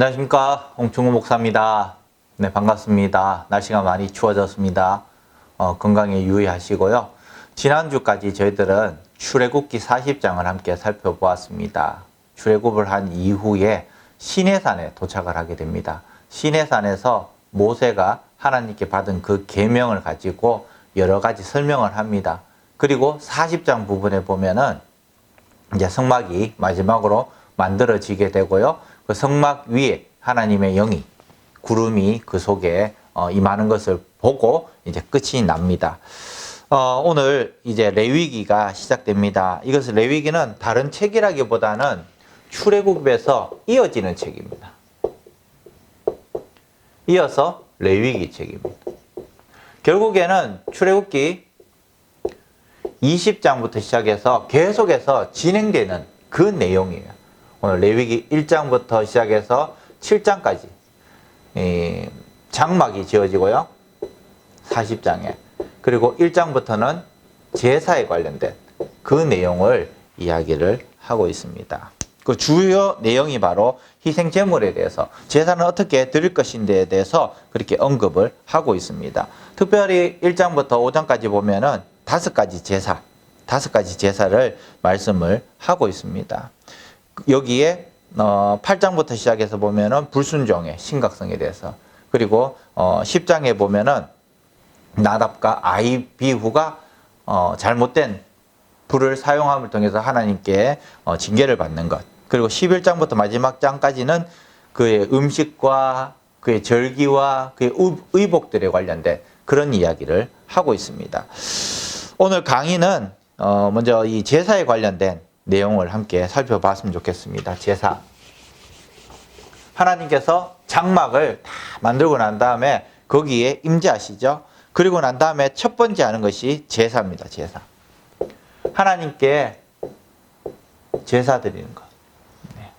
안녕하십니까, 홍충우 목사입니다. 네, 반갑습니다. 날씨가 많이 추워졌습니다. 건강에 유의하시고요. 지난주까지 저희들은 출애굽기 40장을 함께 살펴보았습니다. 출애굽을 한 이후에 시내산에 도착을 하게 됩니다. 시내산에서 모세가 하나님께 받은 그 계명을 가지고 여러 가지 설명을 합니다. 그리고 40장 부분에 보면은 이제 성막이 마지막으로 만들어지게 되고요. 그 성막 위에 하나님의 영이, 구름이 그 속에 임하는 것을 보고 이제 끝이 납니다. 오늘 이제 레위기가 시작됩니다. 이것은 레위기는 다른 책이라기보다는 출애굽에서 이어지는 책입니다. 이어서 레위기 책입니다. 결국에는 출애굽기 20장부터 시작해서 계속해서 진행되는 그 내용이에요. 오늘 레위기 1장부터 시작해서 7장까지 장막이 지어지고요. 40장에. 그리고 1장부터는 제사에 관련된 그 내용을 이야기를 하고 있습니다. 그 주요 내용이 바로 희생제물에 대해서, 제사는 어떻게 드릴 것인데에 대해서 그렇게 언급을 하고 있습니다. 특별히 1장부터 5장까지 보면은 5가지 제사를 말씀을 하고 있습니다. 여기에 8장부터 시작해서 보면은 불순종의 심각성에 대해서, 그리고 10장에 보면은 나답과 아비후가 잘못된 불을 사용함을 통해서 하나님께 징계를 받는 것, 그리고 11장부터 마지막 장까지는 그의 음식과 그의 절기와 그의 의복들에 관련된 그런 이야기를 하고 있습니다. 오늘 강의는 먼저 이 제사에 관련된 내용을 함께 살펴봤으면 좋겠습니다. 제사. 하나님께서 장막을 다 만들고 난 다음에 거기에 임재하시죠. 그리고 난 다음에 첫 번째 하는 것이 제사입니다. 제사. 하나님께 제사 드리는 것. 네.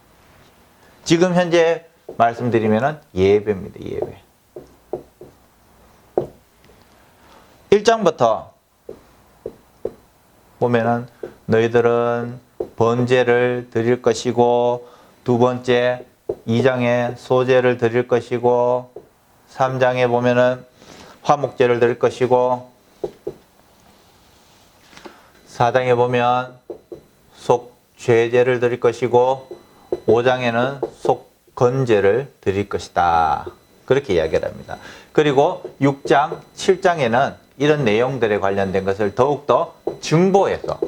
지금 현재 말씀드리면은 예배입니다. 예배. 1장부터 보면은 너희들은 번제를 드릴 것이고, 두 번째 2장에 소제를 드릴 것이고, 3장에 보면은 화목제를 드릴 것이고, 4장에 보면 속죄제를 드릴 것이고, 5장에는 속건제를 드릴 것이다. 그렇게 이야기를 합니다. 그리고 6장, 7장에는 이런 내용들에 관련된 것을 더욱더 증보해서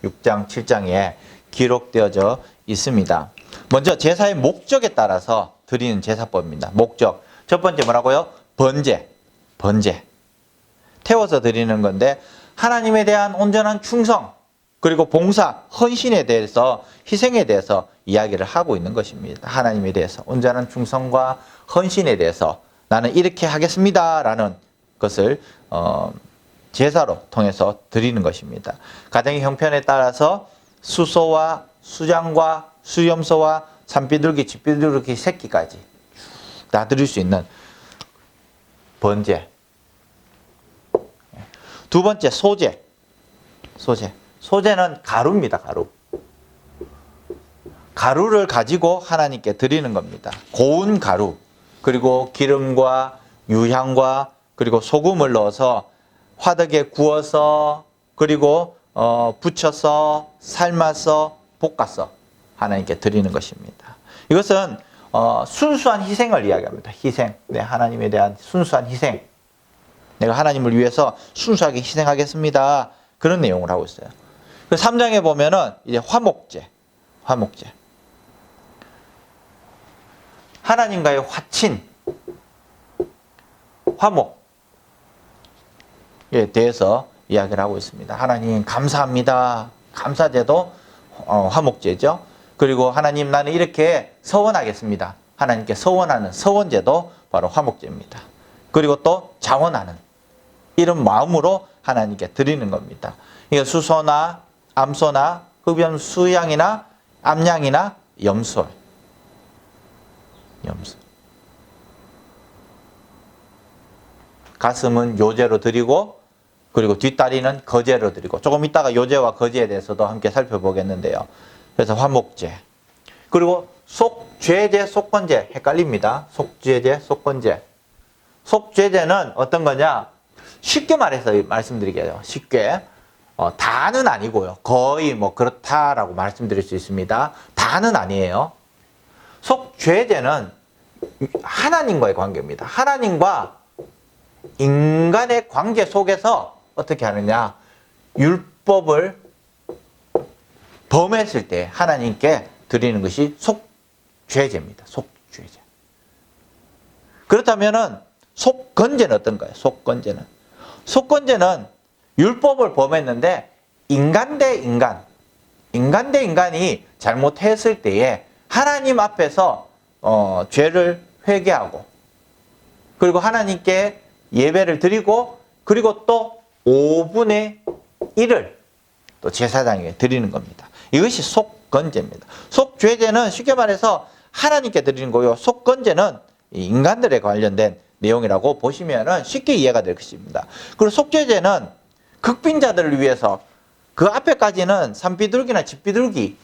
6장, 7장에 기록되어져 있습니다. 먼저 제사의 목적에 따라서 드리는 제사법입니다. 목적. 첫 번째 뭐라고요? 번제. 태워서 드리는 건데, 하나님에 대한 온전한 충성, 그리고 봉사, 헌신에 대해서, 희생에 대해서 이야기를 하고 있는 것입니다. 하나님에 대해서 온전한 충성과 헌신에 대해서 나는 이렇게 하겠습니다 라는 것을 제사로 통해서 드리는 것입니다. 가정의 형편에 따라서 수소와 수장과 수염소와 산비둘기, 집비둘기 새끼까지 다 드릴 수 있는 번제. 두 번째 소제. 소제는 가루입니다. 가루를 가지고 하나님께 드리는 겁니다. 고운 가루, 그리고 기름과 유향과 그리고 소금을 넣어서 화덕에 구워서, 그리고 부쳐서, 삶아서, 볶아서 하나님께 드리는 것입니다. 이것은 순수한 희생을 이야기합니다. 희생. 네, 하나님에 대한 순수한 희생. 내가 하나님을 위해서 순수하게 희생하겠습니다. 그런 내용을 하고 있어요. 그 3장에 보면은 이제 화목제. 하나님과의 화친, 화목에 대해서 이야기를 하고 있습니다. 하나님 감사합니다. 감사제도 화목제죠. 그리고 하나님 나는 이렇게 서원하겠습니다. 하나님께 서원하는 서원제도 바로 화목제입니다. 그리고 또 자원하는 이런 마음으로 하나님께 드리는 겁니다. 이게 수소나 암소나 흡연 수양이나 암양이나 염소. 가슴은 요제로 드리고, 그리고 뒷다리는 거제로 드리고, 조금 이따가 요제와 거제에 대해서도 함께 살펴보겠는데요. 그래서 화목제. 그리고 속죄제, 속건제 헷갈립니다. 속죄제, 속건제. 속죄제는 어떤 거냐? 쉽게 말해서 말씀드리게요. 쉽게. 다는 아니고요. 거의 뭐 그렇다라고 말씀드릴 수 있습니다. 다는 아니에요. 속죄제는 하나님과의 관계입니다. 하나님과 인간의 관계 속에서 어떻게 하느냐? 율법을 범했을 때 하나님께 드리는 것이 속죄제입니다. 속죄제. 그렇다면은 속건제는 어떤가요? 속건제는. 속건제는 율법을 범했는데 인간 대 인간이 잘못했을 때에 하나님 앞에서 죄를 회개하고 그리고 하나님께 예배를 드리고 그리고 또 5분의 1을 또 제사장에게 드리는 겁니다. 이것이 속건제입니다. 속죄제는 쉽게 말해서 하나님께 드리는 거요. 속건제는 인간들에 관련된 내용이라고 보시면 쉽게 이해가 될 것입니다. 그리고 속죄제는 극빈자들을 위해서 그 앞에까지는 산비둘기나 집비둘기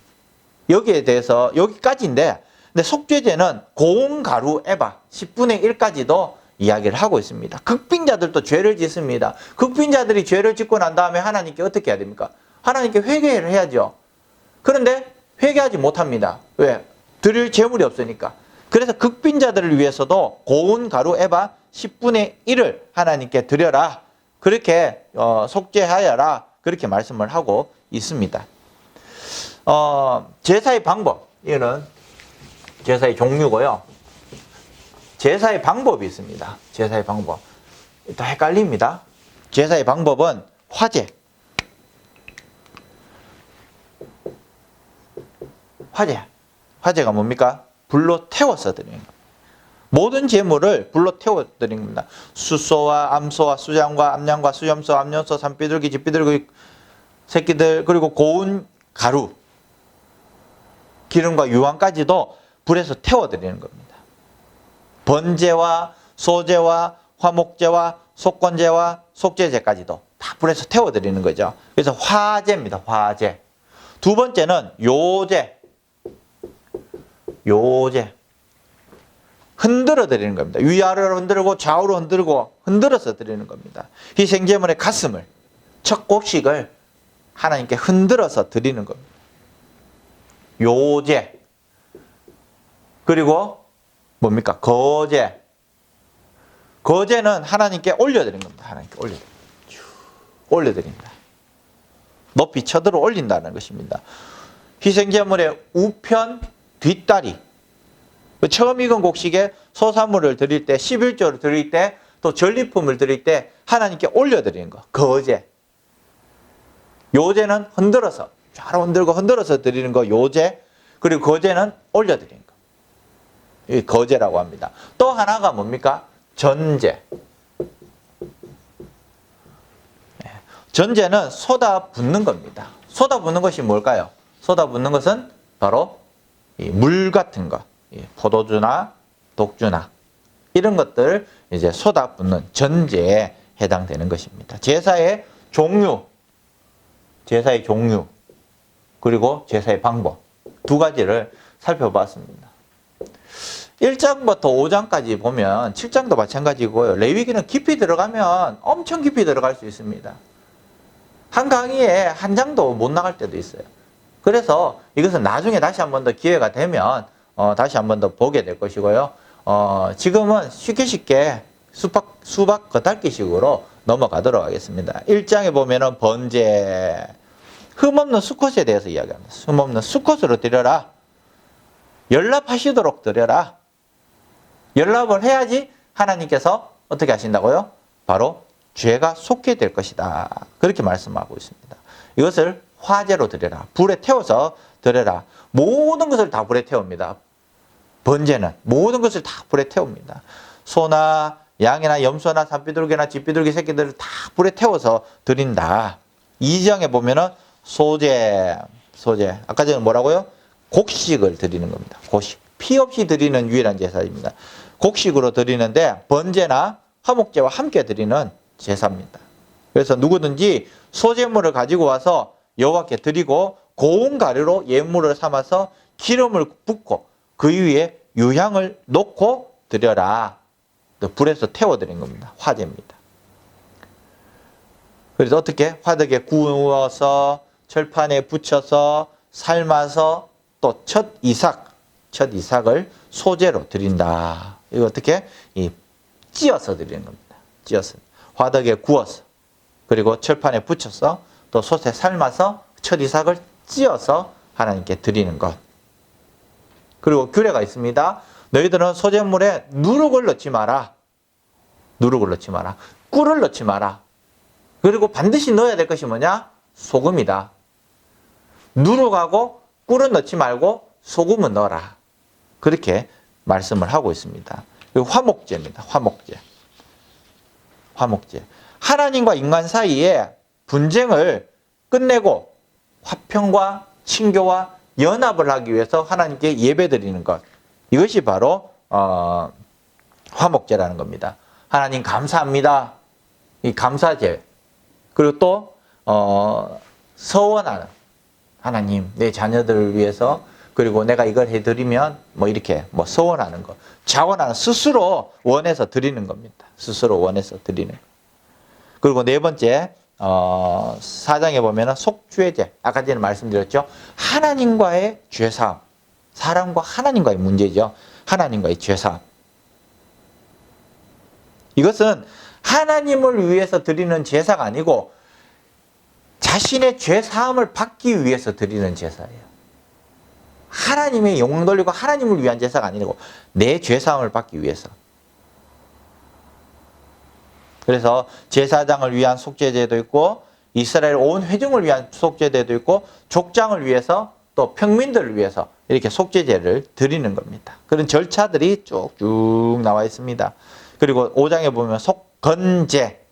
여기에 대해서 여기까지인데 근데 속죄제는 고운 가루 에바 10분의 1까지도 이야기를 하고 있습니다. 극빈자들도 죄를 짓습니다. 극빈자들이 죄를 짓고 난 다음에 하나님께 어떻게 해야 됩니까? 하나님께 회개를 해야죠. 그런데 회개하지 못합니다. 왜? 드릴 재물이 없으니까. 그래서 극빈자들을 위해서도 고운 가루 에바 10분의 1을 하나님께 드려라. 그렇게 속죄하여라. 그렇게 말씀을 하고 있습니다. 제사의 방법. 이거는 제사의 종류고요. 제사의 방법이 있습니다. 제사의 방법. 또 헷갈립니다. 제사의 방법은 화제. 화제가 뭡니까? 불로 태워서 드리는 겁니다. 모든 제물을 불로 태워 드리는 겁니다. 숫소와 암소와 수장과 암양과 수염소, 암염소, 산비둘기, 집비둘기 새끼들 그리고 고운 가루, 기름과 유황까지도 불에서 태워 드리는 겁니다. 번제와 소제와 화목제와 속건제와 속죄제까지도 다 불에서 태워 드리는 거죠. 그래서 화제입니다. 화제. 두 번째는 요제. 흔들어 드리는 겁니다. 위아래로 흔들고 좌우로 흔들고 흔들어서 드리는 겁니다. 희생제물의 가슴을 첫 곡식을 하나님께 흔들어서 드리는 겁니다. 요제. 그리고 뭡니까? 거제. 거제는 하나님께 올려드리는 겁니다. 하나님께 올려드립니다. 높이 쳐들어 올린다는 것입니다. 희생제물의 우편 뒷다리. 처음 익은 곡식에 소사물을 드릴 때, 11조를 드릴 때, 또 전리품을 드릴 때 하나님께 올려드리는 거. 거제. 요제는 흔들어서, 좌로 흔들고 흔들어서 드리는 거, 요제. 그리고 거제는 올려드리는 거. 이 거제라고 합니다. 또 하나가 뭡니까? 전제. 전제는 쏟아 붓는 겁니다. 쏟아 붓는 것이 뭘까요? 쏟아 붓는 것은 바로 물 같은 것, 포도주나 독주나 이런 것들 이제 쏟아 붓는 전제에 해당되는 것입니다. 제사의 종류, 그리고 제사의 방법 두 가지를 살펴봤습니다. 1장부터 5장까지 보면 7장도 마찬가지고요. 레위기는 깊이 들어가면 엄청 깊이 들어갈 수 있습니다. 한 강의에 한 장도 못 나갈 때도 있어요. 그래서 이것은 나중에 다시 한 번 더 기회가 되면 다시 한 번 더 보게 될 것이고요. 지금은 쉽게 수박 겉핥기식으로 넘어가도록 하겠습니다. 1장에 보면은 번제, 흠없는 수컷에 대해서 이야기합니다. 흠없는 수컷으로 드려라. 연락하시도록 드려라. 연락을 해야지 하나님께서 어떻게 하신다고요? 바로 죄가 속게 될 것이다. 그렇게 말씀하고 있습니다. 이것을 화제로 드려라. 불에 태워서 드려라. 모든 것을 다 불에 태웁니다. 번제는 모든 것을 다 불에 태웁니다. 소나 양이나 염소나 산비둘기나 집비둘기 새끼들을 다 불에 태워서 드린다. 2장에 보면은 소제. 아까 전에 뭐라고요? 곡식을 드리는 겁니다. 곡식. 피 없이 드리는 유일한 제사입니다. 곡식으로 드리는데 번제나 화목제와 함께 드리는 제사입니다. 그래서 누구든지 소제물을 가지고 와서 여호와께 드리고 고운 가루로 예물을 삼아서 기름을 붓고 그 위에 유향을 놓고 드려라. 불에서 태워드린 겁니다. 화제입니다. 그래서 어떻게? 화덕에 구워서 철판에 붙여서 삶아서 또 첫 이삭을 소재로 드린다. 이거 어떻게? 찧어서 드리는 겁니다. 찧어서. 화덕에 구워서 그리고 철판에 붙여서 또 솥에 삶아서 첫 이삭을 찧어서 하나님께 드리는 것. 그리고 규례가 있습니다. 너희들은 소재물에 누룩을 넣지 마라. 누룩을 넣지 마라. 꿀을 넣지 마라. 그리고 반드시 넣어야 될 것이 뭐냐? 소금이다. 누룩하고 꿀은 넣지 말고 소금은 넣어라. 그렇게 말씀을 하고 있습니다. 그리고 화목제입니다. 화목제. 하나님과 인간 사이에 분쟁을 끝내고 화평과 친교와 연합을 하기 위해서 하나님께 예배드리는 것. 이것이 바로 화목제라는 겁니다. 하나님 감사합니다. 이 감사제. 그리고 또 서원하는 하나님 내 자녀들을 위해서 그리고 내가 이걸 해드리면 뭐 이렇게 뭐 서원하는 것. 자원하는 스스로 원해서 드리는 겁니다. 스스로 원해서 드리는 것. 그리고 네 번째 4장에 보면은 속죄제. 아까 전에 말씀드렸죠. 하나님과의 죄사함. 사람과 하나님과의 문제죠. 하나님과의 죄사함. 이것은 하나님을 위해서 드리는 제사가 아니고 자신의 죄사함을 받기 위해서 드리는 제사예요. 하나님의 영광 돌리고 하나님을 위한 제사가 아니고 내 죄사함을 받기 위해서. 그래서 제사장을 위한 속죄제도 있고 이스라엘 온 회중을 위한 속죄제도 있고 족장을 위해서 또 평민들을 위해서 이렇게 속죄제를 드리는 겁니다. 그런 절차들이 쭉쭉 나와 있습니다. 그리고 5장에 보면 속건제.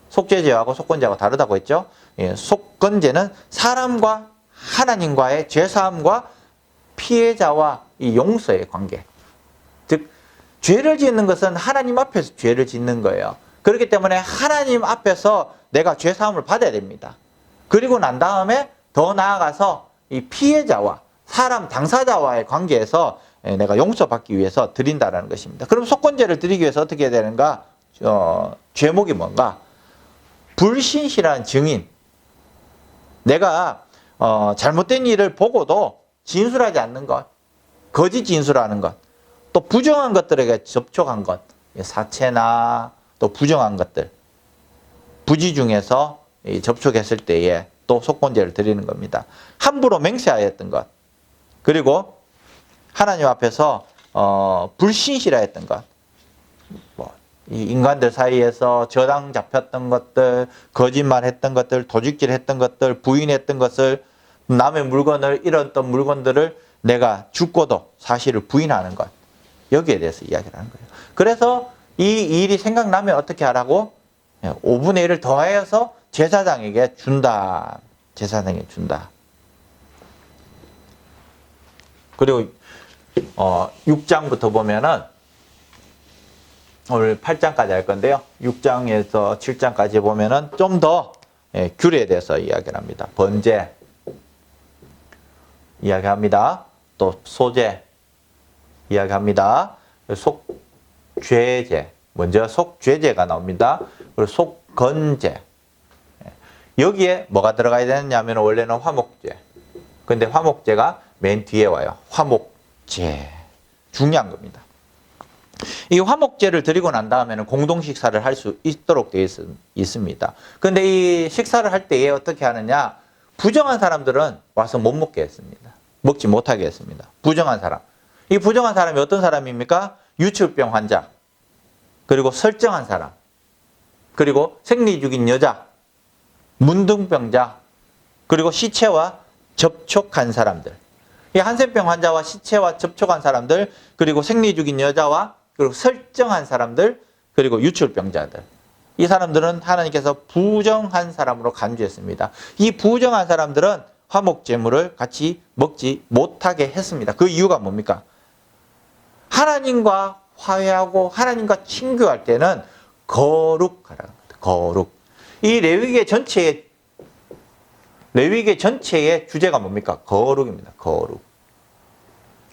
속죄제하고 속건제하고 다르다고 했죠. 속건제는 사람과 하나님과의 죄사함과 피해자와 이 용서의 관계. 즉 죄를 짓는 것은 하나님 앞에서 죄를 짓는 거예요. 그렇기 때문에 하나님 앞에서 내가 죄사함을 받아야 됩니다. 그리고 난 다음에 더 나아가서 이 피해자와 사람 당사자와의 관계에서 내가 용서받기 위해서 드린다는 것입니다. 그럼 속건제를 드리기 위해서 어떻게 해야 되는가? 죄목이 뭔가? 불신실한 증인. 내가 잘못된 일을 보고도 진술하지 않는 것, 거짓 진술하는 것, 또 부정한 것들에게 접촉한 것, 사체나 또 부정한 것들, 부지 중에서 접촉했을 때에 또 속건제를 드리는 겁니다. 함부로 맹세하였던 것, 그리고 하나님 앞에서 불신실하였던 것, 이 인간들 사이에서 저당 잡혔던 것들, 거짓말했던 것들, 도둑질했던 것들, 부인했던 것을, 남의 물건을 잃었던 물건들을 내가 죽고도 사실을 부인하는 것, 여기에 대해서 이야기를 하는 거예요. 그래서 이 일이 생각나면 어떻게 하라고? 5분의 1을 더하여서 제사장에게 준다. 제사장에게 준다. 그리고 6장부터 보면은 오늘 8장까지 할 건데요. 6장에서 7장까지 보면은 좀 더 규례에 대해서 이야기를 합니다. 번제 이야기합니다. 또 소제 이야기합니다. 속죄제, 먼저 속죄제가 나옵니다. 그리고 속건제. 여기에 뭐가 들어가야 되느냐면 원래는 화목제. 근데 화목제가 맨 뒤에 와요. 화목제. 중요한 겁니다. 이 화목제를 드리고 난 다음에는 공동 식사를 할 수 있도록 되어 있습니다. 근데 이 식사를 할 때에 어떻게 하느냐? 부정한 사람들은 와서 못 먹게 했습니다. 먹지 못하게 했습니다. 부정한 사람. 이 부정한 사람이 어떤 사람입니까? 유출병 환자, 그리고 설정한 사람, 그리고 생리 중인 여자, 문둥병자, 그리고 시체와 접촉한 사람들. 이 한센병 환자와 시체와 접촉한 사람들, 그리고 생리 중인 여자와 그리고 설정한 사람들, 그리고 유출병자들. 이 사람들은 하나님께서 부정한 사람으로 간주했습니다. 이 부정한 사람들은 화목제물을 같이 먹지 못하게 했습니다. 그 이유가 뭡니까? 하나님과 화해하고 하나님과 친교할 때는 거룩하라는 겁니다. 거룩. 이 레위기 전체에 레위기 전체의 주제가 뭡니까? 거룩입니다. 거룩.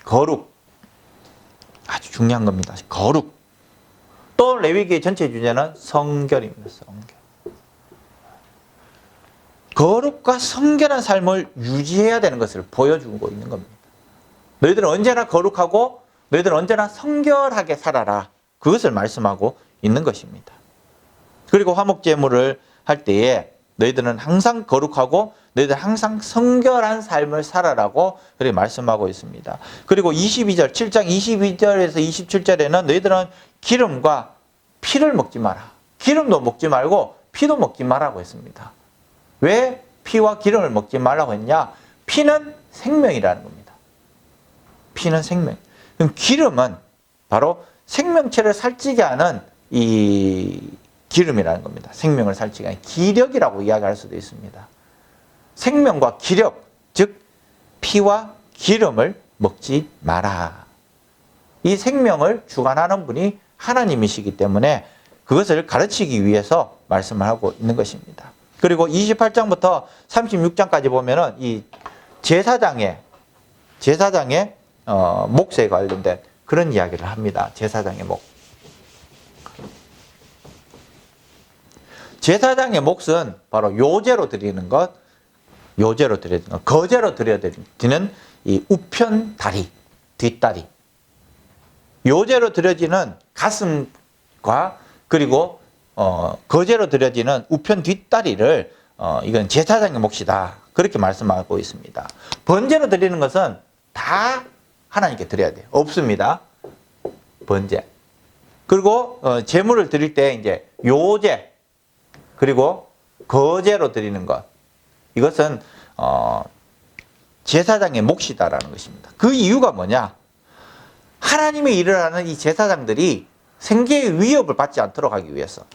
거룩. 아주 중요한 겁니다. 거룩. 또 레위기의 전체 주제는 성결입니다. 성결. 거룩과 성결한 삶을 유지해야 되는 것을 보여주고 있는 겁니다. 너희들은 언제나 거룩하고 너희들은 언제나 성결하게 살아라. 그것을 말씀하고 있는 것입니다. 그리고 화목제물을 할 때에 너희들은 항상 거룩하고 너희들 항상 성결한 삶을 살아라고 그렇게 말씀하고 있습니다. 그리고 22절, 7장 22절에서 27절에는 너희들은 기름과 피를 먹지 마라. 기름도 먹지 말고 피도 먹지 말라고 했습니다. 왜 피와 기름을 먹지 말라고 했냐? 피는 생명이라는 겁니다. 피는 생명. 그럼 기름은 바로 생명체를 살찌게 하는 이 기름이라는 겁니다. 생명을 살찌게 하는 기력이라고 이야기할 수도 있습니다. 생명과 기력, 즉 피와 기름을 먹지 마라. 이 생명을 주관하는 분이 하나님이시기 때문에 그것을 가르치기 위해서 말씀을 하고 있는 것입니다. 그리고 28장부터 36장까지 보면은 이 제사장의 몫에 관련된 그런 이야기를 합니다. 제사장의 몫. 제사장의 몫은 바로 요제로 드리는 것, 거제로 드려지는 이 우편 다리, 뒷다리. 요제로 드려지는 가슴과 그리고 거제로 드려지는 우편 뒷다리를 이건 제사장의 몫이다. 그렇게 말씀하고 있습니다. 번제로 드리는 것은 다 하나님께 드려야 돼요. 없습니다. 번제. 그리고 제물을 드릴 때 이제 요제 그리고 거제로 드리는 것. 이것은 제사장의 몫이다라는 것입니다. 그 이유가 뭐냐? 하나님의 일을 하는 이 제사장들이 생계의 위협을 받지 않도록 하기 위해서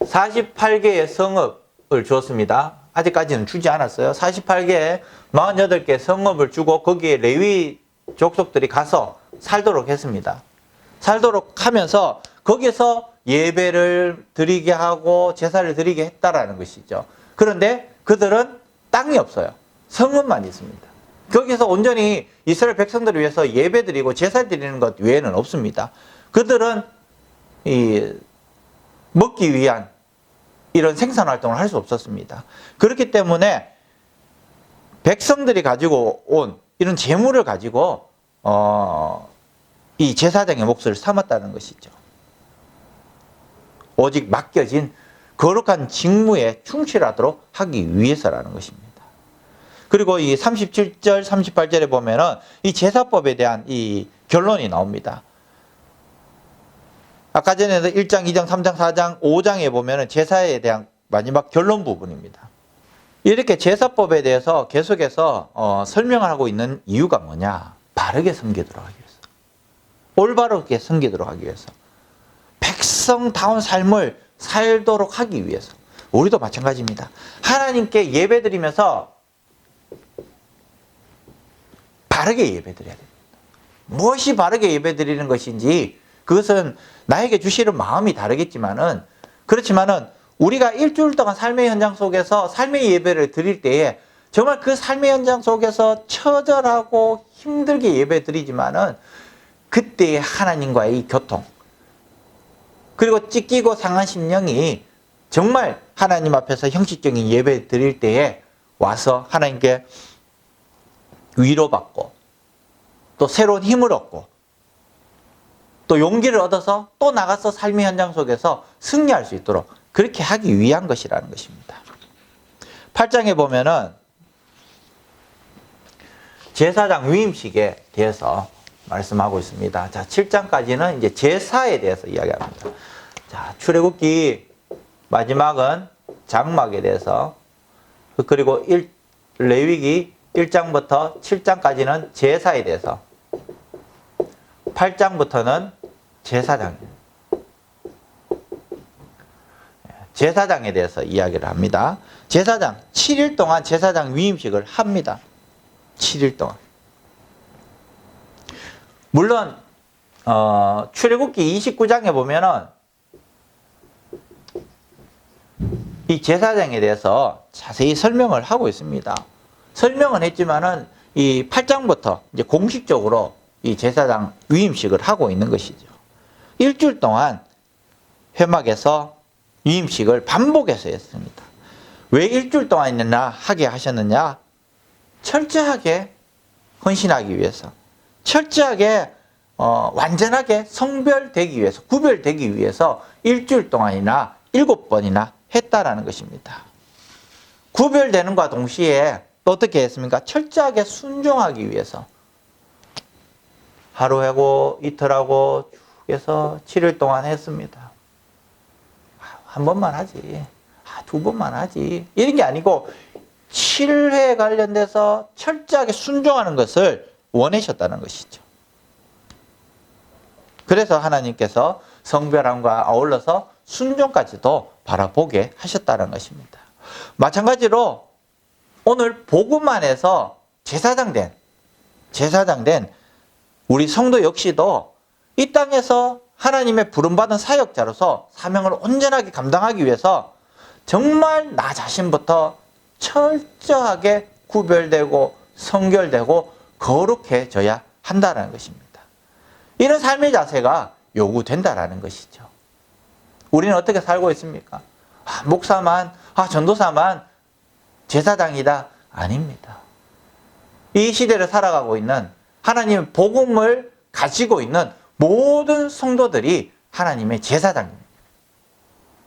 48개의 성읍을 주었습니다. 아직까지는 주지 않았어요. 48개의 48개 성읍을 주고 거기에 레위 족속들이 가서 살도록 했습니다. 살도록 하면서 거기서 예배를 드리게 하고 제사를 드리게 했다라는 것이죠. 그런데 그들은 땅이 없어요. 성읍만 있습니다. 거기서 온전히 이스라엘 백성들을 위해서 예배 드리고 제사 드리는 것 외에는 없습니다. 그들은 먹기 위한 이런 생산 활동을 할 수 없었습니다. 그렇기 때문에 백성들이 가지고 온 이런 재물을 가지고 이 제사장의 몫을 삼았다는 것이죠. 오직 맡겨진 거룩한 직무에 충실하도록 하기 위해서라는 것입니다. 그리고 이 37절, 38절에 보면은 이 제사법에 대한 이 결론이 나옵니다. 아까 전에도 1장, 2장, 3장, 4장, 5장에 보면은 제사에 대한 마지막 결론 부분입니다. 이렇게 제사법에 대해서 계속해서 설명을 하고 있는 이유가 뭐냐? 바르게 섬기도록 하기 위해서. 올바르게 섬기도록 하기 위해서. 백성다운 삶을 살도록 하기 위해서. 우리도 마찬가지입니다. 하나님께 예배드리면서 바르게 예배드려야 됩니다. 무엇이 바르게 예배드리는 것인지 그것은 나에게 주시는 마음이 다르겠지만은 그렇지만은 우리가 일주일 동안 삶의 현장 속에서 삶의 예배를 드릴 때에 정말 그 삶의 현장 속에서 처절하고 힘들게 예배 드리지만은 그때의 하나님과의 이 교통 그리고 찢기고 상한 심령이 정말 하나님 앞에서 형식적인 예배 드릴 때에 와서 하나님께 위로받고 또 새로운 힘을 얻고 또 용기를 얻어서 또 나가서 삶의 현장 속에서 승리할 수 있도록 그렇게 하기 위한 것이라는 것입니다. 8장에 보면은 제사장 위임식에 대해서 말씀하고 있습니다. 자, 7장까지는 이제 제사에 대해서 이야기합니다. 자, 출애굽기 마지막은 장막에 대해서 그리고 레위기 1장부터 7장까지는 제사에 대해서 8장부터는 제사장에 대해서 이야기를 합니다. 제사장 7일 동안 제사장 위임식을 합니다. 7일 동안. 물론 출애굽기 29장에 보면은 이 제사장에 대해서 자세히 설명을 하고 있습니다. 설명은 했지만은 이 8장부터 이제 공식적으로 이 제사장 위임식을 하고 있는 것이죠. 일주일 동안 회막에서 위임식을 반복해서 했습니다. 왜 일주일 동안이나 하게 하셨느냐? 철저하게 헌신하기 위해서, 철저하게 완전하게 성별되기 위해서, 구별되기 위해서 일주일 동안이나 7번이나 했다라는 것입니다. 구별되는과 동시에 또 어떻게 했습니까? 철저하게 순종하기 위해서 하루하고 이틀하고 쭉 해서 7일 동안 했습니다. 한 번만 하지, 2번만 하지, 이런 게 아니고 7회에 관련돼서 철저하게 순종하는 것을 원하셨다는 것이죠. 그래서 하나님께서 성별함과 아울러서 순종까지도 바라보게 하셨다는 것입니다. 마찬가지로 오늘 복음 안에서 제사장 된 우리 성도 역시도 이 땅에서 하나님의 부름받은 사역자로서 사명을 온전하게 감당하기 위해서 정말 나 자신부터 철저하게 구별되고 성결되고 거룩해져야 한다는 것입니다. 이런 삶의 자세가 요구된다는 것이죠. 우리는 어떻게 살고 있습니까? 목사만, 전도사만 제사장이다. 아닙니다. 이 시대를 살아가고 있는 하나님의 복음을 가지고 있는 모든 성도들이 하나님의 제사장입니다.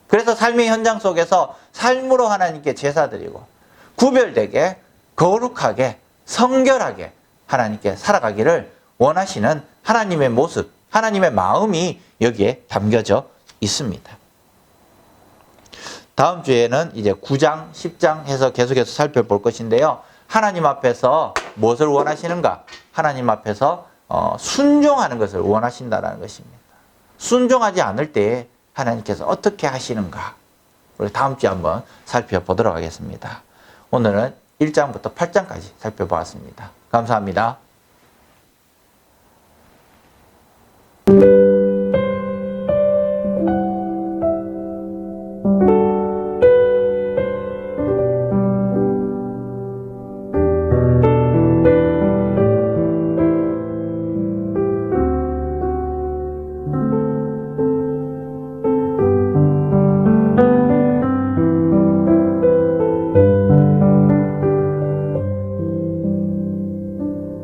그래서 삶의 현장 속에서 삶으로 하나님께 제사드리고 구별되게 거룩하게 성결하게 하나님께 살아가기를 원하시는 하나님의 모습, 하나님의 마음이 여기에 담겨져 있습니다. 다음 주에는 이제 9장, 10장 해서 계속해서 살펴볼 것인데요. 하나님 앞에서 무엇을 원하시는가? 하나님 앞에서 순종하는 것을 원하신다는 것입니다. 순종하지 않을 때 하나님께서 어떻게 하시는가? 우리 다음 주에 한번 살펴보도록 하겠습니다. 오늘은 1장부터 8장까지 살펴보았습니다. 감사합니다.